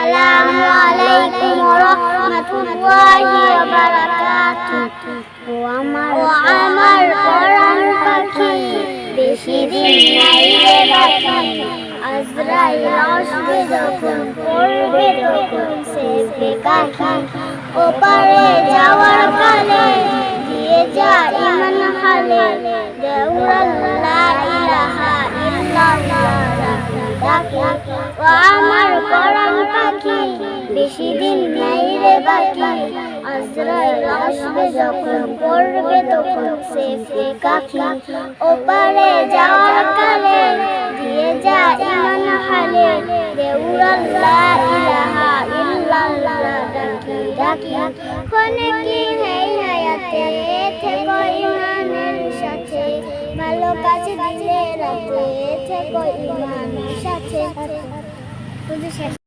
আসসালামু আলাইকুম ওয়া রাহমাতুল্লাহি ওয়া বারাকাতুহু। ও আমার পরাণ পাখি, বেশি দিন নাই রে বাকি। আজরাইল আসবে যখন, পড়বে তখন সেফে কাকি। ওপারে যাওয়ার কালে দিয়ে যা ইমান হালে, দেউরাল্লা ইলাহা ইল্লাল্লাহ ডাকি। ও আমার পরাণ পাখি, বেশি দিন নাই রে বাকি। আজরাইল আসবে যখন, পড়বে তখন সেফে কাকি। ওপারে যাওয়ার কালে দিয়ে যা ইমান হালে, দেউরাল্লা ইলাহা ইল্লাল্লাহ ডাকি ডাকি। কোনে কি হেই হায়াতে থেকো ইমানের সাথে, ভালো কাজ দিলে রাতে থেকো ইমানের সাথে।